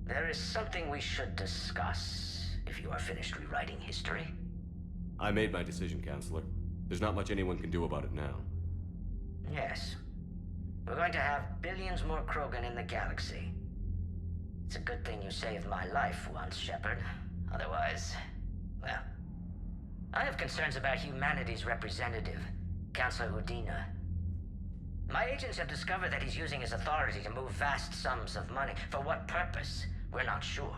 There is something we should discuss, if you are finished rewriting history. I made my decision, Counselor. There's not much anyone can do about it now. Yes. We're going to have billions more Krogan in the galaxy. It's a good thing you saved my life once, Shepard. Otherwise, well... I have concerns about humanity's representative, Counselor Udina. My agents have discovered that he's using his authority to move vast sums of money. For what purpose? We're not sure.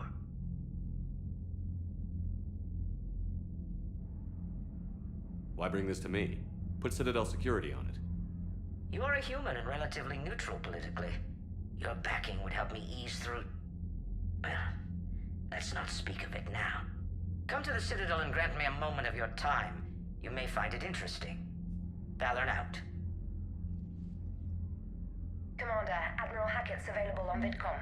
Why bring this to me? Put Citadel security on it. You are a human and relatively neutral politically. Your backing would help me ease through... Well, let's not speak of it now. Come to the Citadel and grant me a moment of your time. You may find it interesting. Valorn out. Commander, Admiral Hackett's available on VidCom.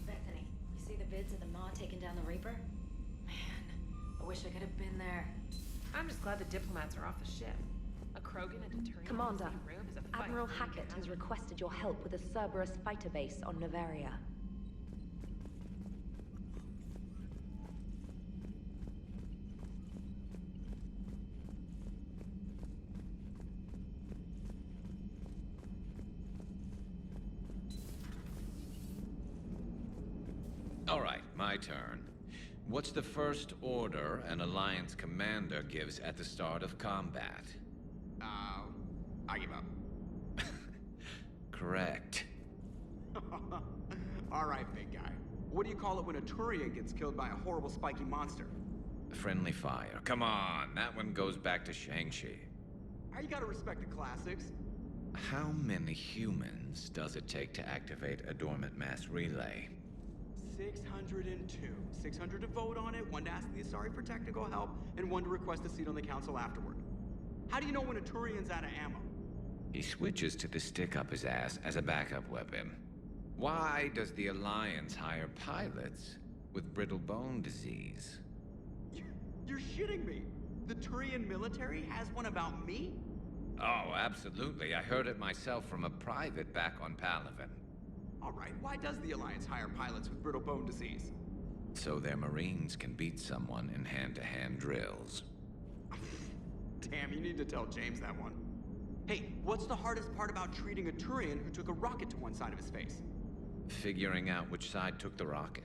Bethany, you see the vids of the Maw taking down the Reaper? I wish I could have been there. I'm just glad the diplomats are off the ship. A Krogan and a Turian Commander, in the same room is a fight Admiral for Hackett has humanity. requested your help with a Cerberus fighter base on Noveria. All right, my turn. What's the first order an Alliance commander gives at the start of combat? I give up. Correct. All right, big guy. What do you call it when a Turian gets killed by a horrible spiky monster? Friendly fire. Come on, that one goes back to Shang-Chi. You gotta respect the classics. How many humans does it take to activate a dormant mass relay? 602. 600 to vote on it, 1 to ask the Asari for technical help, and 1 to request a seat on the council afterward. How do you know when a Turian's out of ammo? He switches to the stick up his ass as a backup weapon. Why does the Alliance hire pilots with brittle bone disease? You're shitting me. The Turian military has one about me? Oh, absolutely. I heard it myself from a private back on Palaven. All right, why does the Alliance hire pilots with brittle bone disease? So their Marines can beat someone in hand-to-hand drills. Damn, you need to tell James that one. Hey, what's the hardest part about treating a Turian who took a rocket to one side of his face? Figuring out which side took the rocket.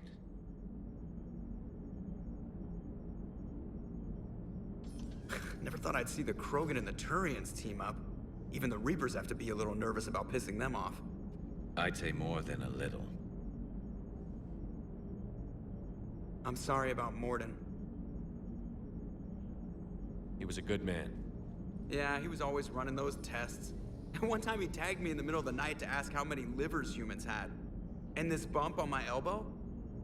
Never thought I'd see the Krogan and the Turians team up. Even the Reapers have to be a little nervous about pissing them off. I'd say more than a little. I'm sorry about Mordin. He was a good man. Yeah, he was always running those tests. One time he tagged me in the middle of the night to ask how many livers humans had. And this bump on my elbow?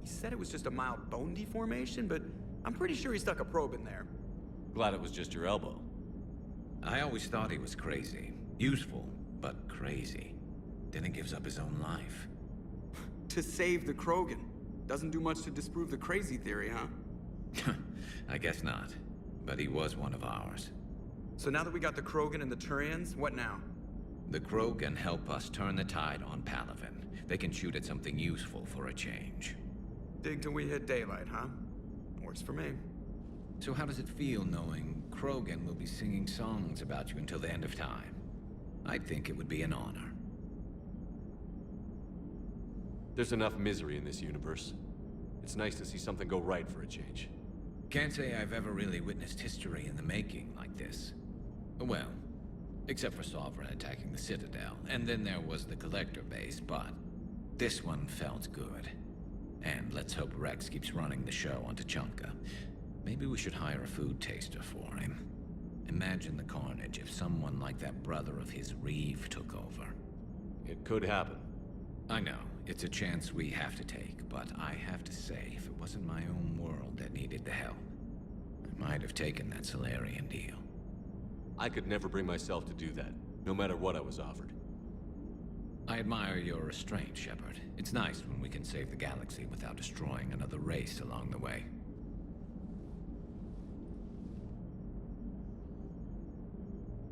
He said it was just a mild bone deformation, but I'm pretty sure he stuck a probe in there. Glad it was just your elbow. I always thought he was crazy. Useful, but crazy. Then he gives up his own life. To save the Krogan. Doesn't do much to disprove the crazy theory, huh? I guess not. But he was one of ours. So now that we got the Krogan and the Turians, what now? The Krogan help us turn the tide on Palaven. They can shoot at something useful for a change. Dig till we hit daylight, huh? Works for me. So how does it feel knowing Krogan will be singing songs about you until the end of time? I think it would be an honor. There's enough misery in this universe. It's nice to see something go right for a change. Can't say I've ever really witnessed history in the making like this. Well, except for Sovereign attacking the Citadel, and then there was the Collector base, but this one felt good. And let's hope Rex keeps running the show on Tuchanka. Maybe we should hire a food taster for him. Imagine the carnage if someone like that brother of his, Reeve, took over. It could happen. I know, it's a chance we have to take, but I have to say, if it wasn't my own world that needed the help, I might have taken that Solarian deal. I could never bring myself to do that, no matter what I was offered. I admire your restraint, Shepard. It's nice when we can save the galaxy without destroying another race along the way.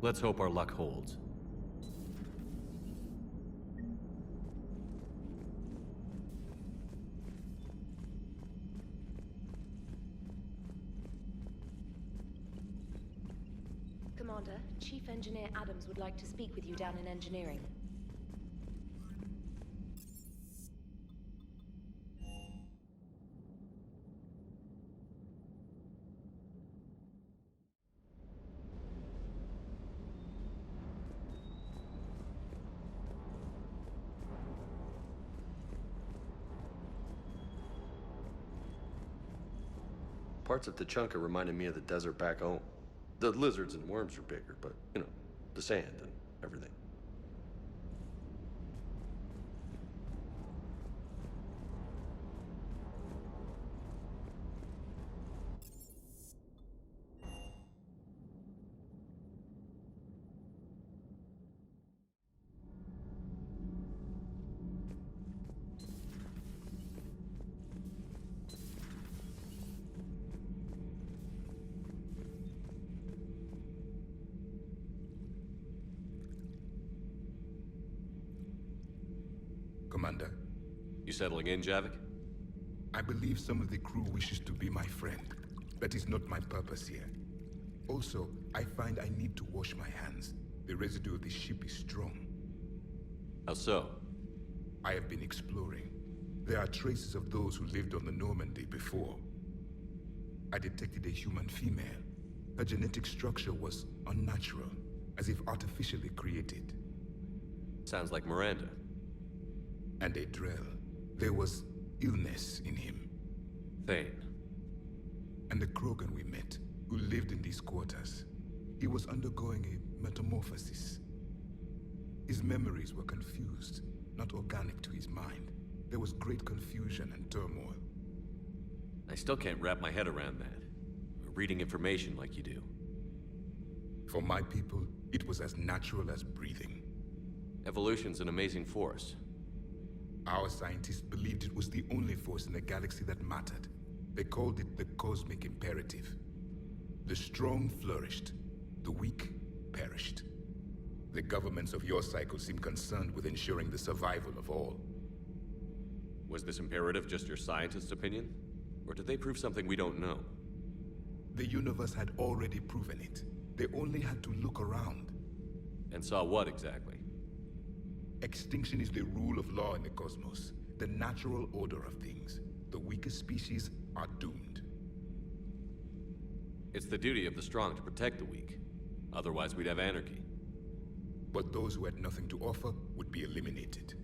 Let's hope our luck holds. Commander, Chief Engineer Adams would like to speak with you down in engineering. Parts of Tuchanka reminded me of the desert back home. The lizards and worms are bigger, but, you know, the sand and everything. Commander, You settling in, Javik? I believe some of the crew wishes to be my friend. That is not my purpose here. Also, I find I need to wash my hands. The residue of the ship is strong. How so? I have been exploring. There are traces of those who lived on the Normandy before. I detected a human female. Her genetic structure was unnatural, as if artificially created. Sounds like Miranda. And a Drell. There was illness in him. Thane. And the Krogan we met, who lived in these quarters. He was undergoing a metamorphosis. His memories were confused, not organic to his mind. There was great confusion and turmoil. I still can't wrap my head around that. Reading information like you do. For my people, it was as natural as breathing. Evolution's an amazing force. Our scientists believed it was the only force in the galaxy that mattered. They called it the cosmic imperative. The strong flourished, the weak perished. The governments of your cycle seem concerned with ensuring the survival of all. Was this imperative just your scientist's opinion? Or did they prove something we don't know? The universe had already proven it. They only had to look around. And saw what exactly? Extinction is the rule of law in the cosmos, the natural order of things. The weakest species are doomed. It's the duty of the strong to protect the weak. Otherwise, we'd have anarchy. But those who had nothing to offer would be eliminated.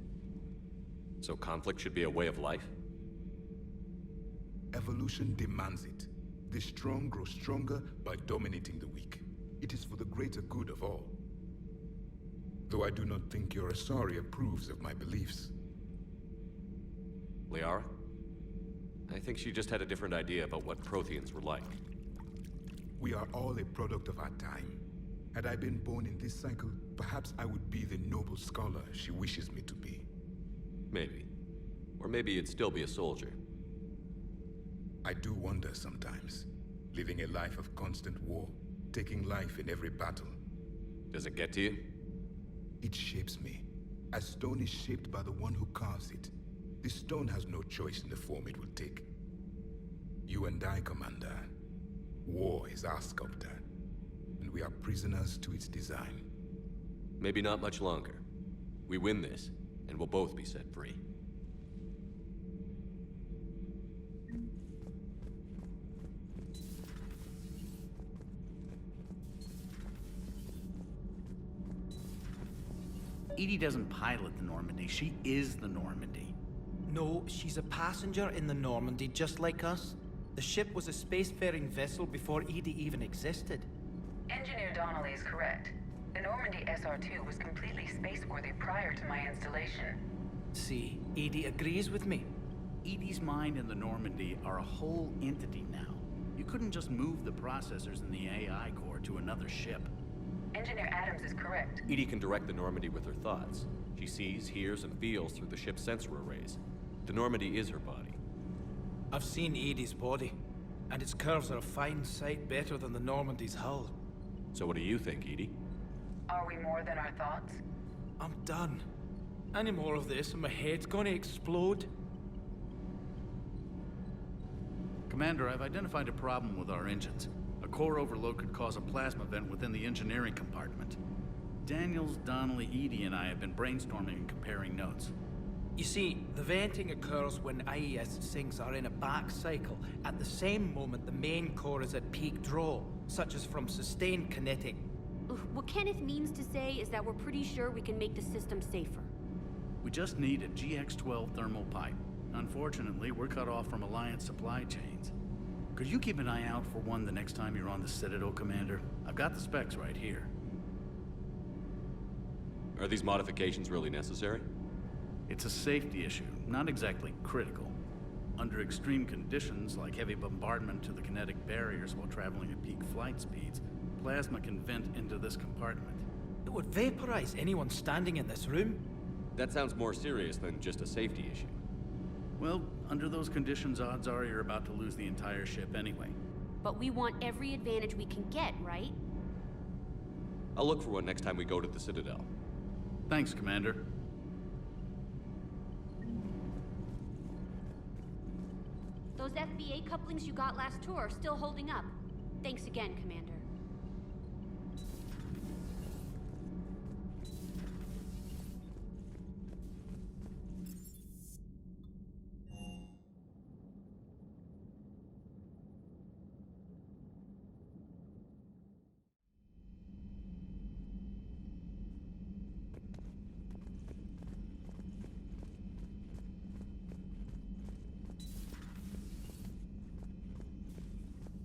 So conflict should be a way of life? Evolution demands it. The strong grow stronger by dominating the weak. It is for the greater good of all. Though I do not think your Asari approves of my beliefs. Liara? I think she just had a different idea about what Protheans were like. We are all a product of our time. Had I been born in this cycle, perhaps I would be the noble scholar she wishes me to be. Maybe. Or maybe you'd still be a soldier. I do wonder sometimes, living a life of constant war, taking life in every battle. Does it get to you? It shapes me, as stone is shaped by the one who carves it. This stone has no choice in the form it will take. You and I, Commander. War is our sculptor, and we are prisoners to its design. Maybe not much longer. We win this, and we'll both be set free. EDI doesn't pilot the Normandy, she is the Normandy. No, she's a passenger in the Normandy, just like us. The ship was a spacefaring vessel before EDI even existed. Engineer Donnelly is correct. The Normandy SR-2 was completely spaceworthy prior to my installation. See, EDI agrees with me. EDI's mind and the Normandy are a whole entity now. You couldn't just move the processors in the AI core to another ship. Engineer Adams is correct. EDI can direct the Normandy with her thoughts. She sees, hears, and feels through the ship's sensor arrays. The Normandy is her body. I've seen Edie's body, and its curves are a fine sight better than the Normandy's hull. So what do you think, EDI? Are we more than our thoughts? I'm done. Any more of this and my head's gonna explode. Commander, I've identified a problem with our engines. A core overload could cause a plasma vent within the engineering compartment. Daniels, Donnelly, Edie, and I have been brainstorming and comparing notes. You see, the venting occurs when IES sinks are in a back cycle, at the same moment the main core is at peak draw, such as from sustained kinetic. What Kenneth means to say is that we're pretty sure we can make the system safer. We just need a GX-12 thermal pipe. Unfortunately, we're cut off from Alliance supply chains. Could you keep an eye out for one the next time you're on the Citadel, Commander? I've got the specs right here. Are these modifications really necessary? It's a safety issue, not exactly critical. Under extreme conditions, like heavy bombardment to the kinetic barriers while traveling at peak flight speeds, plasma can vent into this compartment. It would vaporize anyone standing in this room. That sounds more serious than just a safety issue. Well, under those conditions, odds are you're about to lose the entire ship anyway. But we want every advantage we can get, right? I'll look for one next time we go to the Citadel. Thanks, Commander. Those FBA couplings you got last tour are still holding up. Thanks again, Commander.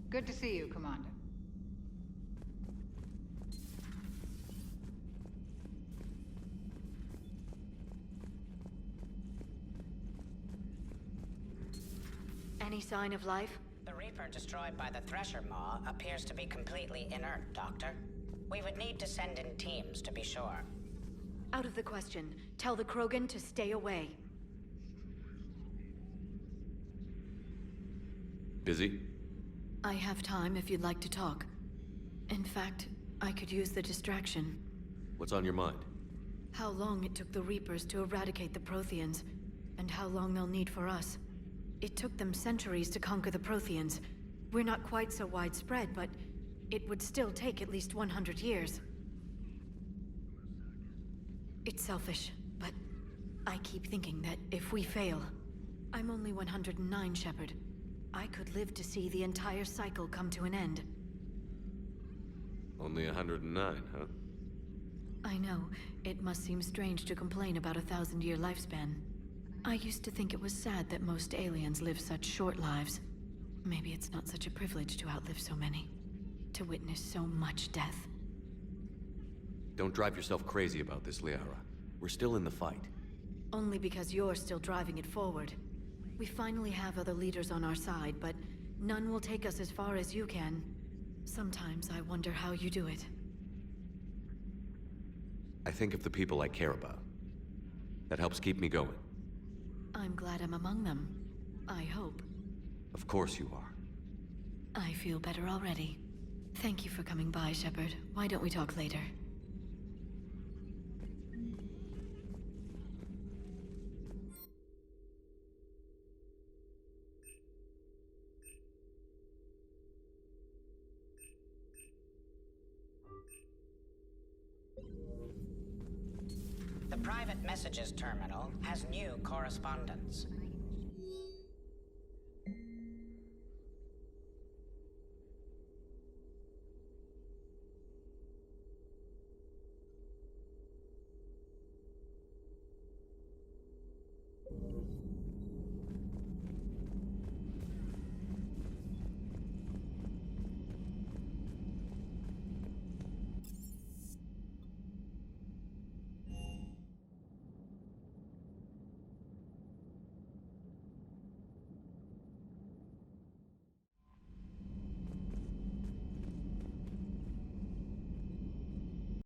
Good to see you, Commander. Any sign of life? The Reaper destroyed by the Thresher Maw appears to be completely inert, Doctor. We would need to send in teams to be sure. Out of the question. Tell the Krogan to stay away. Busy? I have time if you'd like to talk. In fact, I could use the distraction. What's on your mind? How long it took the Reapers to eradicate the Protheans, and how long they'll need for us. It took them centuries to conquer the Protheans. We're not quite so widespread, but it would still take at least 100 years. It's selfish, but I keep thinking that if we fail... I'm only 109, Shepard. I could live to see the entire cycle come to an end. Only 109, huh? I know. It must seem strange to complain about a 1,000-year lifespan. I used to think it was sad that most aliens live such short lives. Maybe it's not such a privilege to outlive so many. To witness so much death. Don't drive yourself crazy about this, Liara. We're still in the fight. Only because you're still driving it forward. We finally have other leaders on our side, but none will take us as far as you can. Sometimes I wonder how you do it. I think of the people I care about. That helps keep me going. I'm glad I'm among them. I hope. Of course you are. I feel better already. Thank you for coming by, Shepard. Why don't we talk later? The private messages terminal has new correspondence.